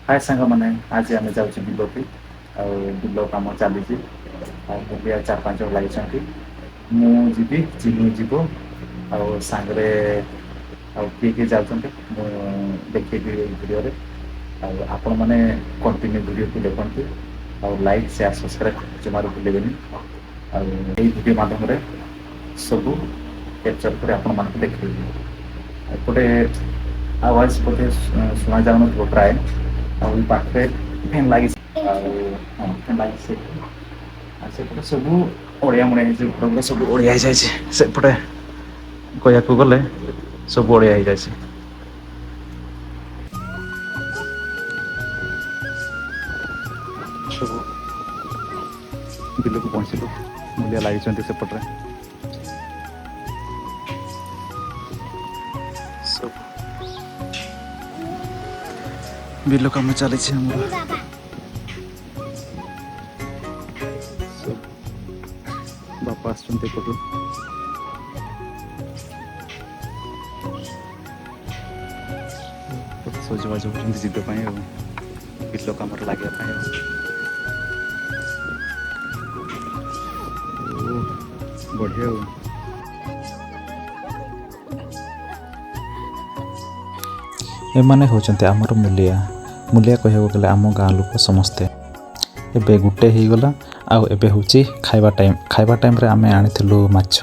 हाय सांग मैंने आज आम जाऊँ बिल की बिल कम चली मुलिया 4-5 जन लगी मुझी चिन्नु जीव आंगे किए किए जाऊँ देखिए भिडियो आपण मैंने कंटिन्यू वीडियो को देखते और लाइक शेयर सब्सक्राइब जमार भूलें भिडियो मध्यम सब कैप्चर कर आपण मानक देखिए एपटे आवाज बोधे शुणा जाऊन प्राय पाखे फैन लगी फैन लगी सेपटे सब ओडिया मुड़िया सब ओडिया हो जाए सेपटे कहया को गले सब ओडिया हो जाए सब बिल को पहुँचलु मुलिया लगी सेपटे सब बिल कम चली बापा आसपटे सजबाज हो जीवाई बिल कम लगे बढ़िया एमाने होचंते आमर मुलिया मुलिया कहू गले आम गाँ लोक समस्ते एबे गुटे हो गला आउ एबे होची खाइबा टाइम रे आमे आनिथिलु माछ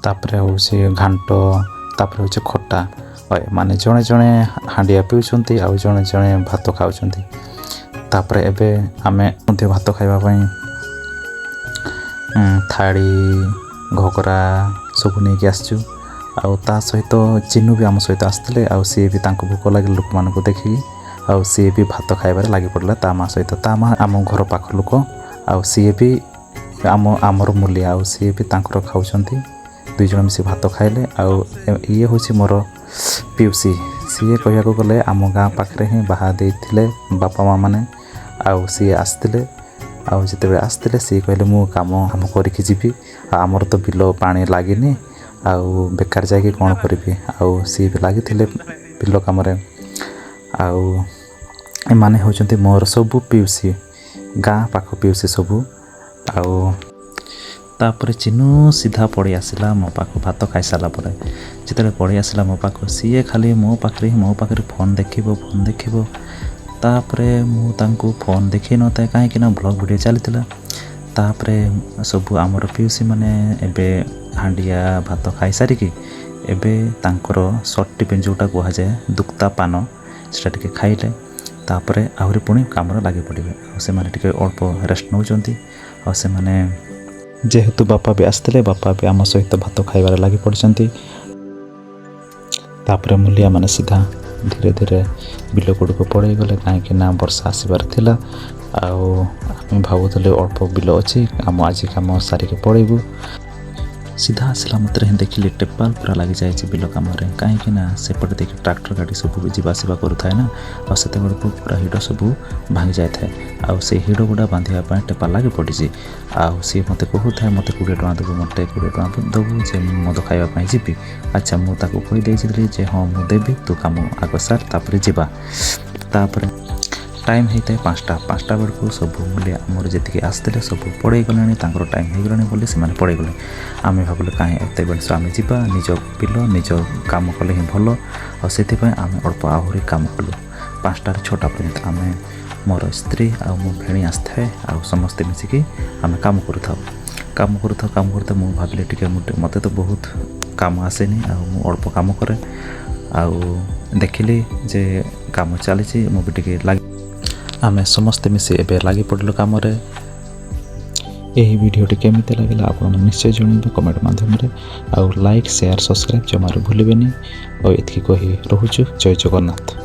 तापरे होची घांट तापरे होची खट्टा माने जणे जणे हांडिया पिउछंती आउ जणे जणे भात खाउछंती तापरे एबे आमे मध्ये भात खाइबा पई थाड़ी घोगरा सब नहीं कि आसचु आउ ता सहित चिन्नु भी आम सहित आसते आउ सी भी तांको भोक लगे लोक मान को देखिकी आउ सी भी भात खाइबार लगी पड़ला ता माँ सहित ता माँ आम घर पाख लोक आउ सी भी आमर मूलिया आउ सी भी तांकर खाउछंती दुई जन मिसी भात खाइले आउ ये होची मोर पिउसी सी कहया को गले आम गाँ पाखरे ही बाहा देथिले बापा माँ माने आउ सी आसतिले आउ जिते आसते सी कहले मु काम हम करके जीवी आमर तो बिल पानी लगिनी आउ बेकार जाकि कौन करी आउ सी भी लगी बिल कम आउ एमाने होचंती मोर सबू पिउसी गाँ पाख पिउसी सबू आउ तापर चिन्नु सीधा पड़ी आसला मो पाख भात खाई सारा पर जिते पड़ी आसला मो पाख सी खाली मो पाखे फोन देखिबो तापरे मु तांको फोन देखी न था कहीं ब्लॉग वीडियो चली तापरे सब आमर पिउसी माने एबे हांडिया भात खाई सारिकी एबे तांकर सर्ट टिफिन जोटा कह जाए दुक्ता पान से खाइले तापरे आहरी पुणी काम लगे पड़े से माने अल्प रेस्ट नौचंती और से माने जेहेतु बापा भी आसते बापा भी आम सहित भात खाइबार लगी पड़छंती तापरे मुलिया माने सीधा धीरे धीरे बिल गुड़क पड़े गले कहीं वर्षा आसबार थिला आउ आम भावुले अल्प बिल अच्छी आम आज कम सारिके पड़ेबू सीधा आसला मत देखिली टेपाल पूरा लगी जाए बिल कम कहीं सेपटे देखिए ट्रैक्टर गाड़ी सब जावासवा करूए ना आते पूरा हिड़ सब भांगी जाए आउ से हिड़ गुड़ा बांधा टेपाल लगे पड़ी आउ सी मत कहूए मत 20 टଙ୍କା देबू मत 20 टଙ୍କା देबू जे मद खाइबा जी अच्छा मुझे कहीदे जे हाँ मुझे देवी तू कम आग सार तापर जावा तापर टाइम होता है 5टा बेलू सब मुलिया आमर जी आसते सब पड़े गले टाइम हो गलानी बोली से पड़े गले आम भाविलु कहीं एत बेलू आम जा निज बिल निज कम कले ही भल आम अल्प आहरी कम कलु 5टार 6टा पर्यंत आम मोर स्त्री आ मो भेणी आसए आ समस्ते मिसिकी आम कम करूँ मुझे भाविली टे मत तो बहुत कम आसेनी अल्प कम करे आउ देखिली जे कम चली मुझे लगे आमे समस्ते मिसे एबे लगी पड़ल कम यही वीडियोटी केमिति लगे आपण निश्चय जनइबे कमेंट माध्यम आउ लाइक शेयर सब्सक्राइब जमार भूलें और इतकी कही रोचु जय जगन्नाथ।